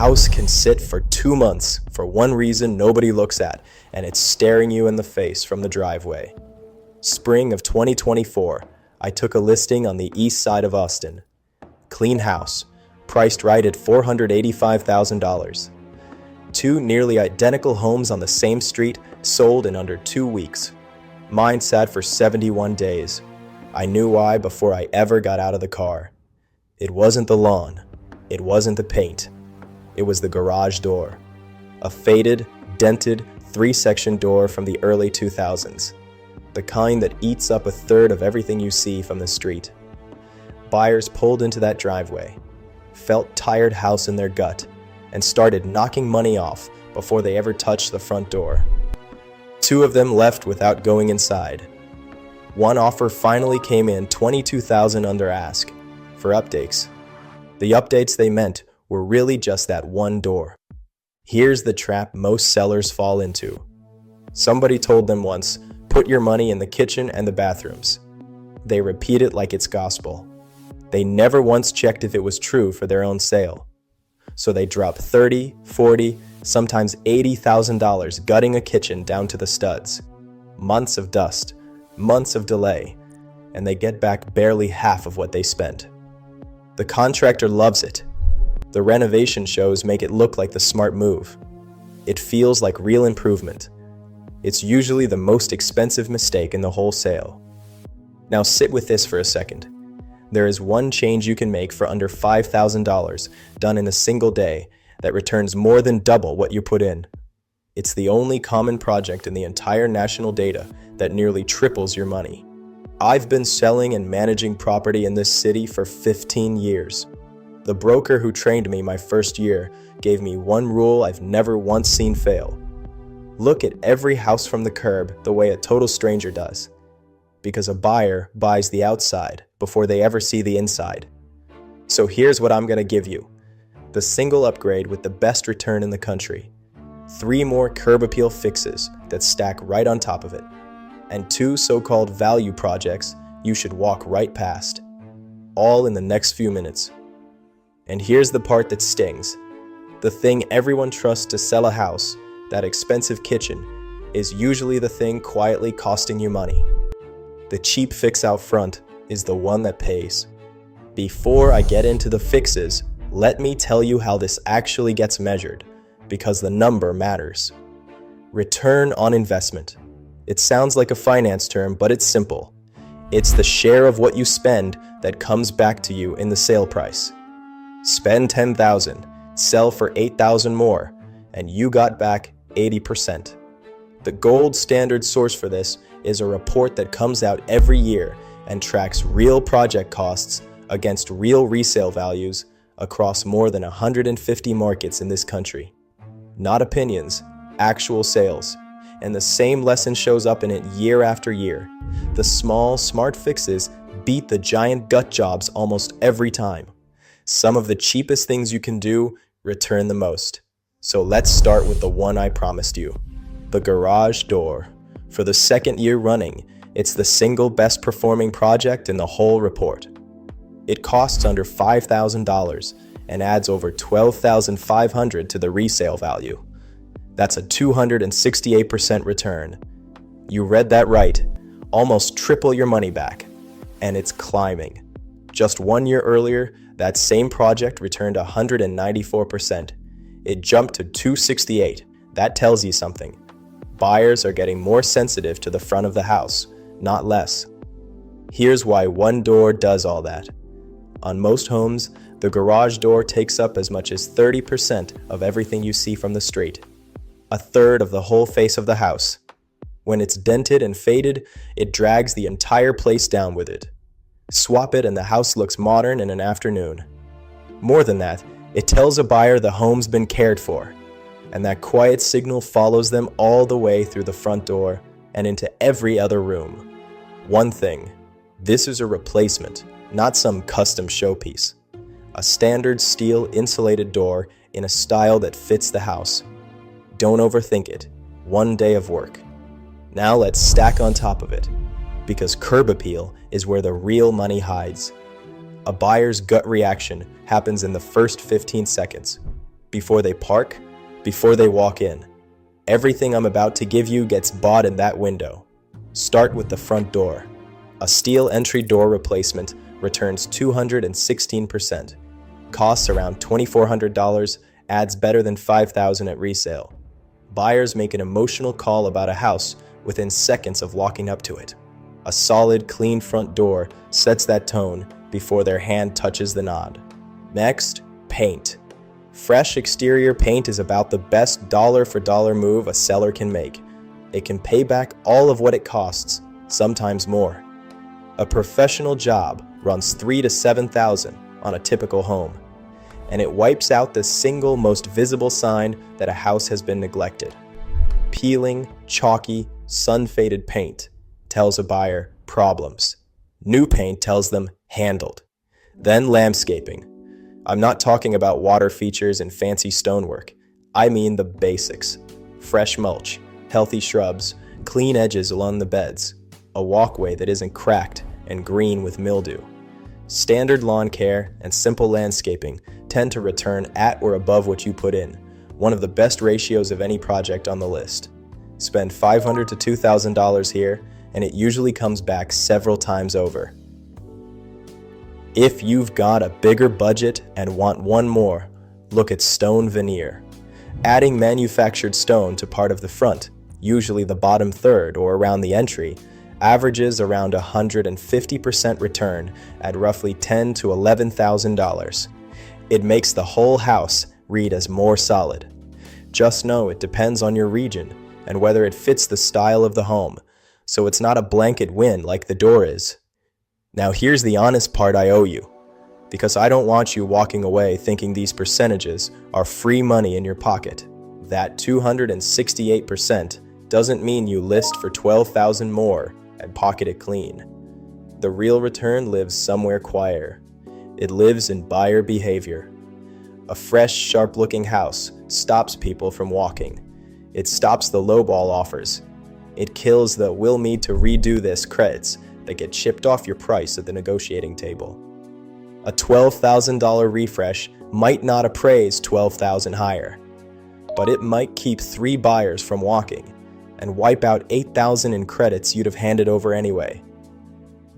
house can sit for 2 months for one reason nobody looks at, and it's staring you in the face from the driveway. Spring of 2024, I took a listing on the east side of Austin. Clean house, priced right at $485,000. Two nearly identical homes on the same street sold in under 2 weeks. Mine sat for 71 days. I knew why before I ever got out of the car. It wasn't the lawn. It wasn't the paint. It was the garage door. A faded, dented, 3-section door from the early 2000s. The kind that eats up a third of everything you see from the street. Buyers pulled into that driveway, felt tired house in their gut, and started knocking money off before they ever touched the front door. 2 of them left without going inside. One offer finally came in $22,000 under ask for updates. The updates they meant were really just that one door. Here's the trap most sellers fall into. Somebody told them once, put your money in the kitchen and the bathrooms. They repeat it like it's gospel. They never once checked if it was true for their own sale. So they drop $30, $40, sometimes $80,000 gutting a kitchen down to the studs. Months of dust, months of delay, and they get back barely half of what they spent. The contractor loves it. The renovation shows make it look like the smart move. It feels like real improvement. It's usually the most expensive mistake in the whole sale. Now sit with this for a second. There is one change you can make for under $5,000 done in a single day that returns more than double what you put in. It's the only common project in the entire national data that nearly triples your money. I've been selling and managing property in this city for 15 years. The broker who trained me my first year gave me one rule I've never once seen fail. Look at every house from the curb the way a total stranger does. Because a buyer buys the outside before they ever see the inside. So here's what I'm going to give you. The single upgrade with the best return in the country. 3 more curb appeal fixes that stack right on top of it. And 2 so-called value projects you should walk right past. All in the next few minutes. And here's the part that stings. The thing everyone trusts to sell a house, that expensive kitchen, is usually the thing quietly costing you money. The cheap fix out front is the one that pays. Before I get into the fixes, let me tell you how this actually gets measured, because the number matters. Return on investment. It sounds like a finance term, but it's simple. It's the share of what you spend that comes back to you in the sale price. Spend $10,000, sell for $8,000 more, and you got back 80%. The gold standard source for this is a report that comes out every year and tracks real project costs against real resale values across more than 150 markets in this country. Not opinions, actual sales. And the same lesson shows up in it year after year. The small, smart fixes beat the giant gut jobs almost every time. Some of the cheapest things you can do return the most. So let's start with the one I promised you. The garage door. For the second year running, it's the single best performing project in the whole report. It costs under $5,000 and adds over $12,500 to the resale value. That's a 268% return. You read that right. Almost triple your money back. And it's climbing. Just 1 year earlier, that same project returned 194%. It jumped to 268. That tells you something. Buyers are getting more sensitive to the front of the house, not less. Here's why one door does all that. On most homes, the garage door takes up as much as 30% of everything you see from the street. A third of the whole face of the house. When it's dented and faded, it drags the entire place down with it. Swap it and the house looks modern in an afternoon. More than that, it tells a buyer the home's been cared for, and that quiet signal follows them all the way through the front door and into every other room. One thing, this is a replacement, not some custom showpiece. A standard steel insulated door in a style that fits the house. Don't overthink it. One day of work. Now let's stack on top of it, because curb appeal is where the real money hides. A buyer's gut reaction happens in the first 15 seconds. before they park, before they walk in. Everything I'm about to give you gets bought in that window. Start with the front door. A steel entry door replacement returns 216%. Costs around $2,400, adds better than $5,000 at resale. Buyers make an emotional call about a house within seconds of walking up to it. A solid, clean front door sets that tone before their hand touches the nod. Next, paint. Fresh exterior paint is about the best dollar-for-dollar move a seller can make. It can pay back all of what it costs, sometimes more. A professional job runs $3,000 to $7,000 on a typical home, and it wipes out the single most visible sign that a house has been neglected. Peeling, chalky, sun-faded paint tells a buyer problems. New paint tells them handled. Then landscaping. I'm not talking about water features and fancy stonework. I mean the basics. Fresh mulch, healthy shrubs, clean edges along the beds, a walkway that isn't cracked and green with mildew. Standard lawn care and simple landscaping tend to return at or above what you put in, one of the best ratios of any project on the list. Spend $500 to $2,000 here, and it usually comes back several times over. If you've got a bigger budget and want one more, look at stone veneer. Adding manufactured stone to part of the front, usually the bottom third or around the entry, averages around 150% return at roughly $10,000 to $11,000. It makes the whole house read as more solid. Just know it depends on your region and whether it fits the style of the home, so it's not a blanket win like the door is. Now here's the honest part I owe you, because I don't want you walking away thinking these percentages are free money in your pocket. That 268% doesn't mean you list for $12,000 more and pocket it clean. The real return lives somewhere quieter. It lives in buyer behavior. A fresh, sharp-looking house stops people from walking. It stops the lowball offers. It kills the "we'll need to redo this" credits that get chipped off your price at the negotiating table. A $12,000 refresh might not appraise $12,000 higher, but it might keep 3 buyers from walking and wipe out $8,000 in credits you'd have handed over anyway.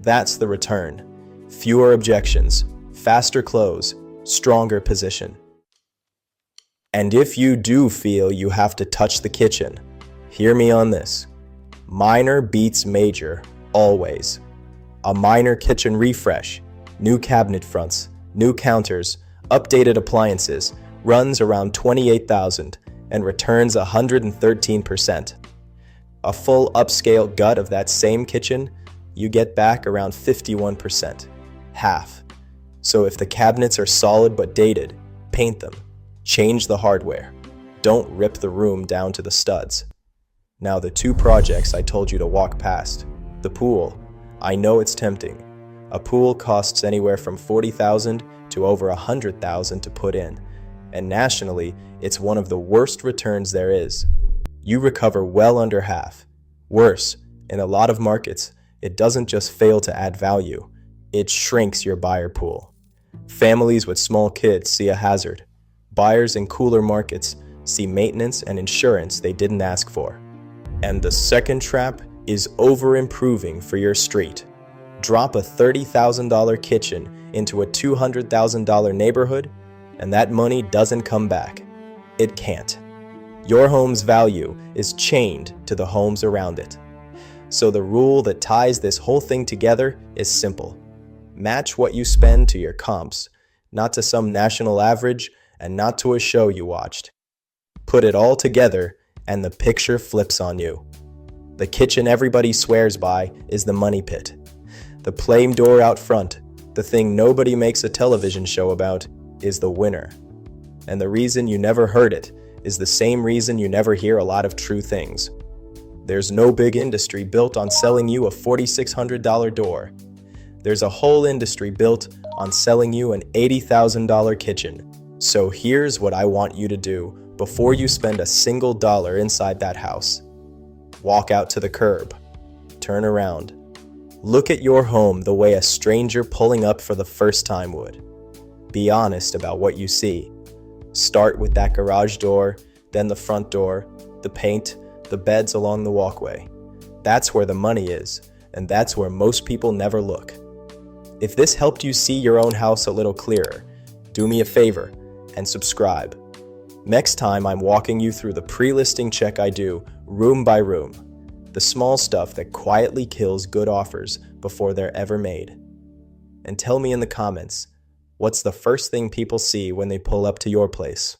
That's the return. Fewer objections, faster close, stronger position. And if you do feel you have to touch the kitchen, hear me on this. Minor beats major, always. A minor kitchen refresh, new cabinet fronts, new counters, updated appliances, runs around $28,000 and returns 113%. A full upscale gut of that same kitchen, you get back around 51%, half. So if the cabinets are solid but dated, paint them. Change the hardware. Don't rip the room down to the studs. Now the 2 projects I told you to walk past. The pool. I know it's tempting. A pool costs anywhere from $40,000 to over $100,000 to put in, and nationally, it's one of the worst returns there is. You recover well under half. Worse, in a lot of markets, it doesn't just fail to add value, it shrinks your buyer pool. Families with small kids see a hazard. Buyers in cooler markets see maintenance and insurance they didn't ask for. And the second trap is over-improving for your street. Drop a $30,000 kitchen into a $200,000 neighborhood, and that money doesn't come back. It can't. Your home's value is chained to the homes around it. So the rule that ties this whole thing together is simple. Match what you spend to your comps, not to some national average and not to a show you watched. Put it all together and the picture flips on you. The kitchen everybody swears by is the money pit. The plain door out front, the thing nobody makes a television show about, is the winner. And the reason you never heard it is the same reason you never hear a lot of true things. There's no big industry built on selling you a $4,600 door. There's a whole industry built on selling you an $80,000 kitchen. So here's what I want you to do before you spend a single dollar inside that house. Walk out to the curb. Turn around. Look at your home the way a stranger pulling up for the first time would. Be honest about what you see. Start with that garage door, then the front door, the paint, the beds along the walkway. That's where the money is, and that's where most people never look. If this helped you see your own house a little clearer, do me a favor and subscribe. Next time I'm walking you through the pre-listing check I do, room by room, the small stuff that quietly kills good offers before they're ever made. And tell me in the comments, what's the first thing people see when they pull up to your place?